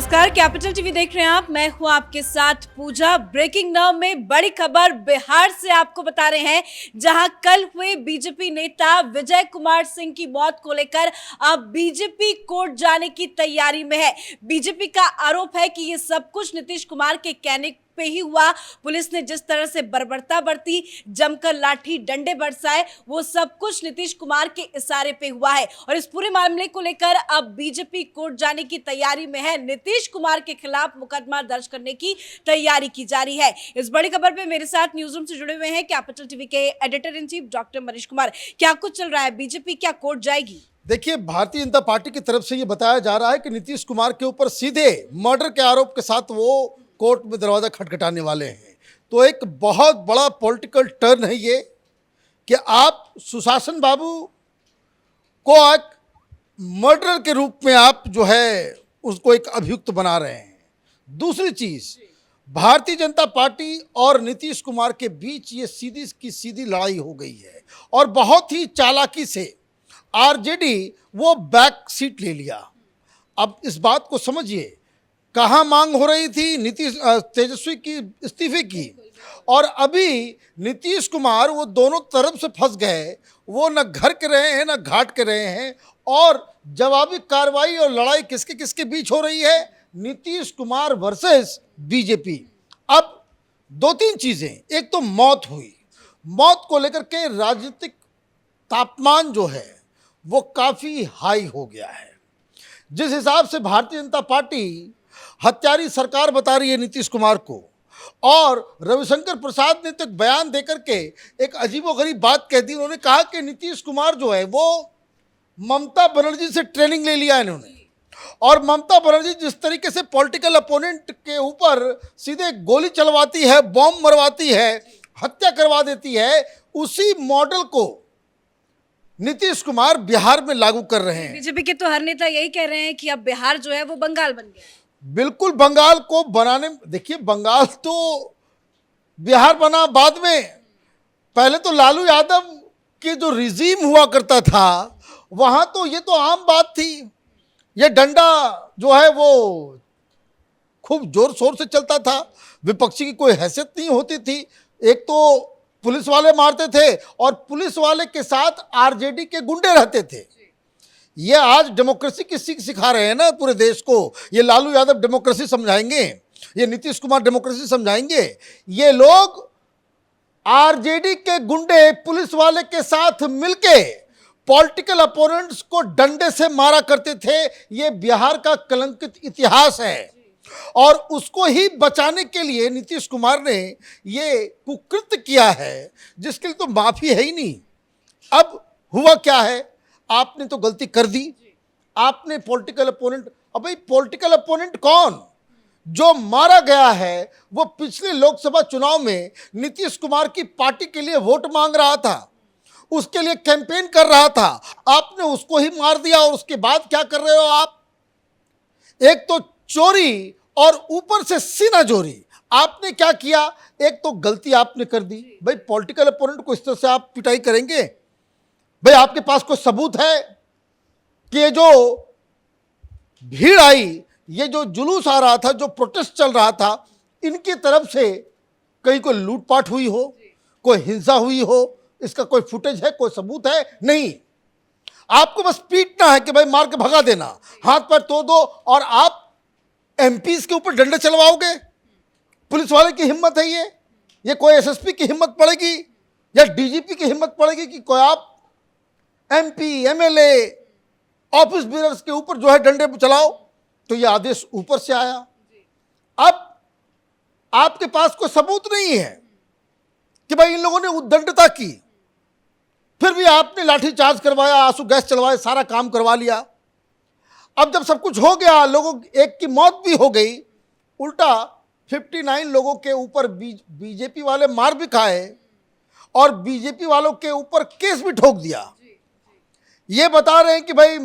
नमस्कार, capital TV देख रहे हैं आप। मैं हूं आपके साथ पूजा। ब्रेकिंग नाउ में बड़ी खबर बिहार से आपको बता रहे हैं, जहां कल हुए बीजेपी नेता विजय कुमार सिंह की मौत को लेकर अब बीजेपी कोर्ट जाने की तैयारी में है। बीजेपी का आरोप है कि ये सब कुछ नीतीश कुमार के कहने पे ही हुआ। पुलिस ने जिस तरह से बर्बरता बरती, जमकर लाठी डंडे बरसाए, वो सब कुछ नीतीश कुमार के इशारे पे हुआ है। और इस पूरे मामले को लेकर अब बीजेपी कोर्ट जाने की तैयारी में है। नीतीश कुमार के खिलाफ मुकदमा दर्ज करने की तैयारी की जा रही है। इस बड़ी खबर पे मेरे साथ न्यूज रूम से जुड़े हुए हैं कैपिटल टीवी के editor in chief doctor Manish Kumar. क्या कुछ चल रहा है? बीजेपी क्या कोर्ट जाएगी? देखिए, भारतीय जनता पार्टी की तरफ से ये बताया जा रहा है कि नीतीश कुमार के ऊपर सीधे मर्डर के आरोप के साथ वो कोर्ट में दरवाजा खटखटाने वाले हैं। तो एक बहुत बड़ा पॉलिटिकल टर्न है ये कि आप सुशासन बाबू को एक मर्डर के रूप में आप जो है उसको एक अभियुक्त बना रहे हैं। दूसरी चीज, भारतीय जनता पार्टी और नीतीश कुमार के बीच ये सीधी की सीधी लड़ाई हो गई है और बहुत ही चालाकी से आरजेडी वो बैक सीट ले लिया। अब इस बात को समझिए, कहाँ मांग हो रही थी नीतीश तेजस्वी की इस्तीफे की, और अभी नीतीश कुमार वो दोनों तरफ से फंस गए। वो न घर के रहे हैं न घाट के रहे हैं। और जवाबी कार्रवाई और लड़ाई किसके किसके बीच हो रही है? Nitish Kumar versus BJP. अब दो तीन चीजें, एक तो मौत हुई, मौत को लेकर के राजनीतिक तापमान जो है वो काफी हाई हो गया है। जिस हिसाब से भारतीय जनता पार्टी हत्यारी सरकार बता रही है नीतीश कुमार को, और रविशंकर प्रसाद ने तो एक बयान देकर के एक अजीबोगरीब बात कह दी। उन्होंने कहा कि नीतीश कुमार जो है वो ममता बनर्जी से ट्रेनिंग ले लिया इन्होंने, और ममता बनर्जी जिस तरीके से पॉलिटिकल अपोनेंट के ऊपर सीधे गोली चलवाती है, बॉम्ब मरवाती है, हत्या करवा देती है, उसी मॉडल को नीतीश कुमार बिहार में लागू कर रहे हैं। बीजेपी के तो हर नेता यही कह रहे हैं कि अब बिहार जो है वो बंगाल बन गया। बिल्कुल, बंगाल को बनाने, देखिए बंगाल तो बिहार बना बाद में। पहले तो लालू यादव की जो रिजीम हुआ करता था वहां तो ये तो आम बात थी। ये डंडा जो है वो खूब जोर शोर से चलता था, विपक्षी की कोई हैसियत नहीं होती थी। एक तो पुलिस वाले मारते थे और पुलिस वाले के साथ आरजेडी के गुंडे रहते थे। ये आज डेमोक्रेसी की सीख सिखा रहे हैं ना पूरे देश को। ये लालू यादव डेमोक्रेसी समझाएंगे, ये नीतीश कुमार डेमोक्रेसी समझाएंगे। ये लोग आरजेडी के गुंडे पुलिस वाले के साथ मिलके पॉलिटिकल अपोनेंट्स को डंडे से मारा करते थे। ये बिहार का कलंकित इतिहास है, और उसको ही बचाने के लिए नीतीश कुमार ने ये कुकृत्य किया है, जिसके लिए तो माफी है ही नहीं। अब हुआ क्या है, आपने तो गलती कर दी, आपने पॉलिटिकल अपोनेंट, अब भाई पॉलिटिकल अपोनेंट कौन? जो मारा गया है वो पिछले लोकसभा चुनाव में नीतीश कुमार की पार्टी के लिए वोट मांग रहा था, उसके लिए कैंपेन कर रहा था। आपने उसको ही मार दिया, और उसके बाद क्या कर रहे हो आप? एक तो चोरी और ऊपर से सीना जोरी। आपने क्या किया? एक तो गलती आपने कर दी। भाई पॉलिटिकल अपोनेंट को इस तरह से आप पिटाई करेंगे? भाई आपके पास कोई सबूत है कि ये जो भीड़ आई, ये जो जुलूस आ रहा था, जो प्रोटेस्ट चल रहा था, इनकी तरफ से कहीं कोई लूटपाट हुई हो, कोई हिंसा हुई हो? इसका कोई फुटेज है, कोई सबूत है? नहीं। आपको बस पीटना है कि भाई मार के भगा देना, हाथ पैर तोड़ दो, और आप एमपीज के ऊपर डंडे चलवाओगे? पुलिस वाले की हिम्मत है ये कोई एसएसपी की हिम्मत पड़ेगी या डीजीपी की हिम्मत पड़ेगी कि कोई आप एमपी एमएलए ऑफिस बेयर्स के ऊपर जो है डंडे चलाओ? तो ये आदेश ऊपर से आया। अब आपके पास कोई सबूत नहीं है कि भाई इन लोगों ने उद्दंडता की, फिर भी आपने लाठीचार्ज करवाया, आंसू गैस चलवाए, सारा काम करवा लिया। अब जब सब कुछ हो गया, लोगों एक की मौत भी हो गई, उल्टा 59 लोगों के ऊपर बीजेपी वाले मार भी खाए और बीजेपी वालों के ऊपर केस भी ठोक दिया। ये बता रहे हैं कि भाई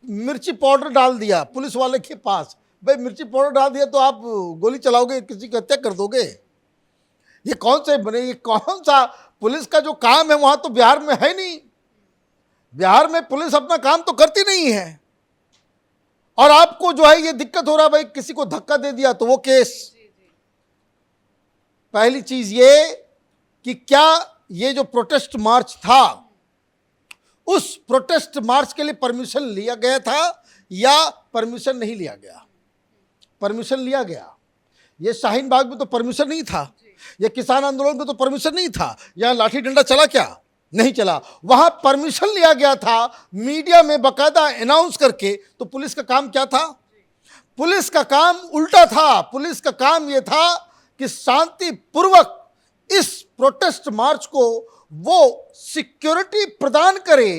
मिर्ची पाउडर डाल दिया पुलिस वाले के पास। भाई मिर्ची पाउडर डाल दिया तो आप गोली चलाओगे, किसी की हत्या कर दोगे? ये कौन से बने, ये कौन सा पुलिस का जो काम है वहां तो बिहार में है नहीं। बिहार में पुलिस अपना काम तो करती नहीं है। और आपको जो है ये दिक्कत हो रहा है, भाई किसी को धक्का दे दिया तो वो केस। पहली चीज ये कि क्या ये जो प्रोटेस्ट मार्च था, उस प्रोटेस्ट मार्च के लिए परमिशन लिया गया था या परमिशन नहीं लिया गया? परमिशन लिया गया। ये शाहीन बाग में तो परमिशन नहीं था, ये किसान आंदोलन में तो परमिशन नहीं था, यहां लाठी डंडा चला क्या? नहीं चला। वहां परमिशन लिया गया था, मीडिया में बकायदा अनाउंस करके। तो पुलिस का काम क्या था? पुलिस का काम उल्टा था। पुलिस का काम यह था कि शांतिपूर्वक इस प्रोटेस्ट मार्च को वो सिक्योरिटी प्रदान करे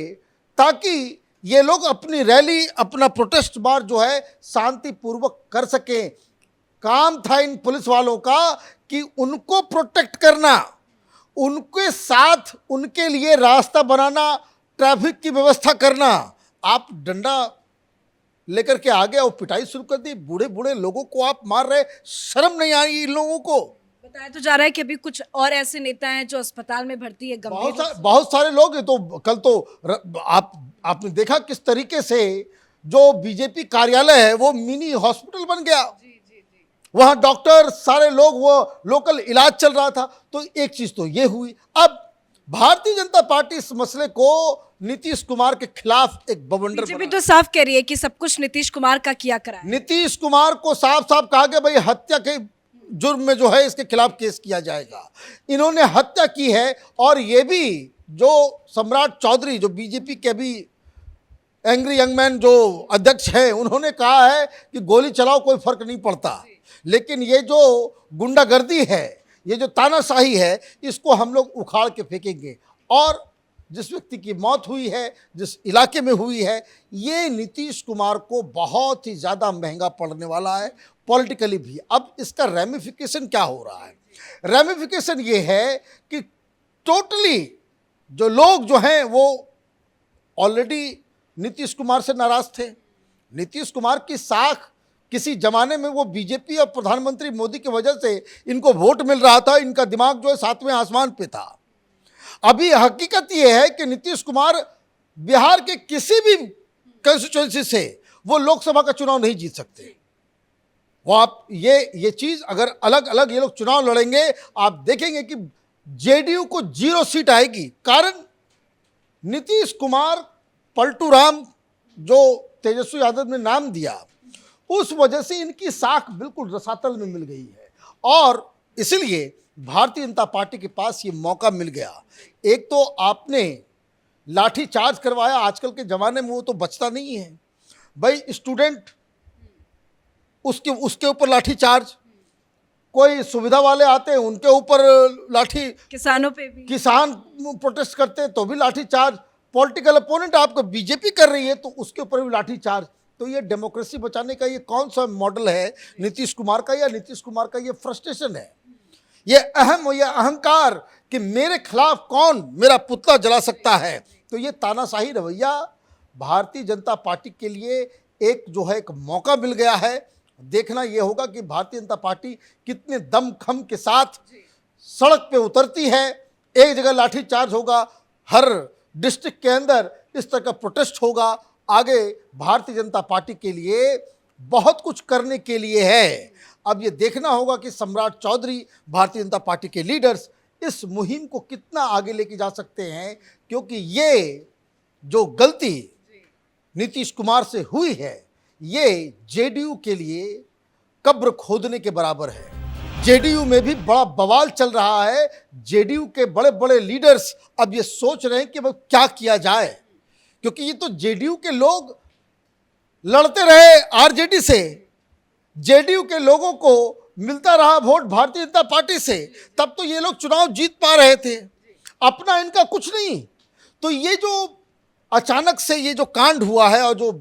ताकि ये लोग अपनी रैली, अपना प्रोटेस्ट मार्च जो है शांतिपूर्वक कर सकें। काम था इन पुलिस वालों का कि उनको प्रोटेक्ट करना, उनके साथ उनके लिए रास्ता बनाना, ट्रैफिक की व्यवस्था करना। आप डंडा लेकर के आ गए और पिटाई शुरू कर दी। बूढ़े बूढ़े लोगों को आप मार रहे, शर्म नहीं आई इन लोगों को? बताया तो जा रहा है कि अभी कुछ और ऐसे नेता हैं जो अस्पताल में भर्ती है गंभीर रूप से। बहुत सारे लोग हैं। तो कल तो आपने देखा किस तरीके से जो बीजेपी कार्यालय है वो मिनी हॉस्पिटल बन गया। वहां डॉक्टर, सारे लोग, वो लोकल इलाज चल रहा था। तो एक चीज तो ये हुई। अब भारतीय जनता पार्टी इस मसले को नीतीश कुमार के खिलाफ एक बवंडर बीजेपी तो साफ कह रही है कि सब कुछ नीतीश कुमार का किया करा है। नीतीश कुमार को साफ साफ कहा गया भाई हत्या के जुर्म में जो है इसके खिलाफ केस किया जाएगा। इन्होंने हत्या की है। और ये भी जो सम्राट चौधरी, जो बीजेपी के भी एंग्री यंग मैन जो अध्यक्ष हैं, उन्होंने कहा है कि गोली चलाओ कोई फर्क नहीं पड़ता, लेकिन ये जो गुंडागर्दी है, ये जो तानाशाही है, इसको हम लोग उखाड़ के फेंकेंगे। और जिस व्यक्ति की मौत हुई है, जिस इलाके में हुई है, ये नीतीश कुमार को बहुत ही ज़्यादा महंगा पड़ने वाला है, पॉलिटिकली भी। अब इसका रेमिफिकेशन क्या हो रहा है? रेमिफिकेशन ये है कि टोटली जो लोग जो हैं वो ऑलरेडी नीतीश कुमार से नाराज थे। नीतीश कुमार की साख किसी जमाने में वो बीजेपी और प्रधानमंत्री मोदी की वजह से इनको वोट मिल रहा था, इनका दिमाग जो है सातवें आसमान पे था। अभी हकीकत ये है कि नीतीश कुमार बिहार के किसी भी कंस्टिट्यूएंसी से वो लोकसभा का चुनाव नहीं जीत सकते। वो आप ये चीज, अगर अलग अलग ये लोग चुनाव लड़ेंगे, आप देखेंगे कि जेडीयू को 0 सीट आएगी। कारण नीतीश कुमार, पलटू राम, जो तेजस्वी यादव ने नाम दिया, उस वजह से इनकी साख बिल्कुल रसातल में मिल गई है। और इसलिए भारतीय जनता पार्टी के पास ये मौका मिल गया। एक तो आपने लाठी चार्ज करवाया, आजकल के ज़माने में वो तो बचता नहीं है भाई। स्टूडेंट, उसके ऊपर लाठी चार्ज, कोई सुविधा वाले आते हैं उनके ऊपर लाठी, किसानों पे भी, किसान प्रोटेस्ट करते हैं तो भी लाठी चार्ज, पॉलिटिकल अपोनेंट आपको बीजेपी कर रही है तो उसके ऊपर भी लाठी चार्ज। तो ये डेमोक्रेसी बचाने का ये कौन सा मॉडल है नीतीश कुमार का? या नीतीश कुमार का ये फ्रस्ट्रेशन है, ये अहंकार कि मेरे खिलाफ कौन मेरा पुतला जला सकता है? तो ये तानाशाही रवैया भारतीय जनता पार्टी के लिए एक जो है एक मौका मिल गया है। देखना ये होगा कि भारतीय जनता पार्टी कितने दमखम के साथ सड़क पे उतरती है। एक जगह लाठी चार्ज होगा, हर डिस्ट्रिक्ट के अंदर इस तरह का प्रोटेस्ट होगा। आगे भारतीय जनता पार्टी के लिए बहुत कुछ करने के लिए है। अब ये देखना होगा कि सम्राट चौधरी, भारतीय जनता पार्टी के लीडर्स इस मुहिम को कितना आगे लेके जा सकते हैं, क्योंकि ये जो गलती नीतीश कुमार से हुई है ये जेडीयू के लिए कब्र खोदने के बराबर है। जेडीयू में भी बड़ा बवाल चल रहा है। जेडीयू के बड़े बड़े लीडर्स अब ये सोच रहे हैं कि अब क्या किया जाए, क्योंकि ये तो जेडीयू के लोग लड़ते रहे आरजेडी से, जेडीयू के लोगों को मिलता रहा वोट भारतीय जनता पार्टी से, तब तो ये लोग चुनाव जीत पा रहे थे। अपना इनका कुछ नहीं। तो ये जो अचानक से ये जो कांड हुआ है और जो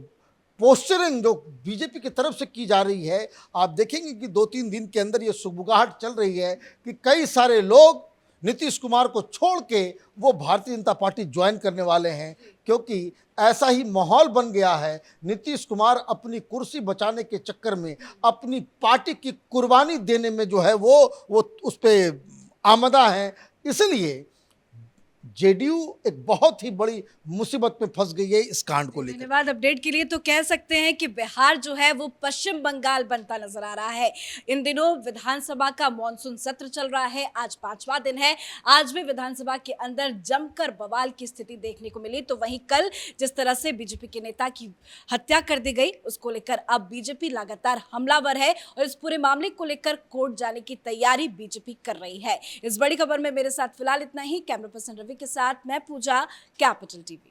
पोस्चरिंग जो बीजेपी की तरफ से की जा रही है, आप देखेंगे कि 2-3 दिन के अंदर ये सुगबुगाहट चल रही है कि कई सारे लोग नीतीश कुमार को छोड़ के वो भारतीय जनता पार्टी ज्वाइन करने वाले हैं, क्योंकि ऐसा ही माहौल बन गया है। नीतीश कुमार अपनी कुर्सी बचाने के चक्कर में, अपनी पार्टी की कुर्बानी देने में जो है वो उस पर आमदा हैं। इसलिए जेडीयू एक बहुत ही बड़ी मुसीबत में फंस गई है इस कांड को लेकर। धन्यवाद अपडेट के लिए। तो कह सकते हैं कि बिहार जो है वो पश्चिम बंगाल बनता नजर आ रहा है। इन दिनों विधानसभा का मॉनसून सत्र चल रहा है, आज 5वां दिन है। आज भी विधानसभा के अंदर जमकर बवाल की स्थिति देखने को मिली। तो वहीं कल जिस तरह से बीजेपी के नेता की हत्या कर दी गई, उसको लेकर अब बीजेपी लगातार हमलावर है और इस पूरे मामले को लेकर कोर्ट जाने की तैयारी बीजेपी कर रही है। इस बड़ी खबर में मेरे साथ फिलहाल इतना ही। कैमरा पर्सन रवि के साथ मैं पूजा, कैपिटल टीवी।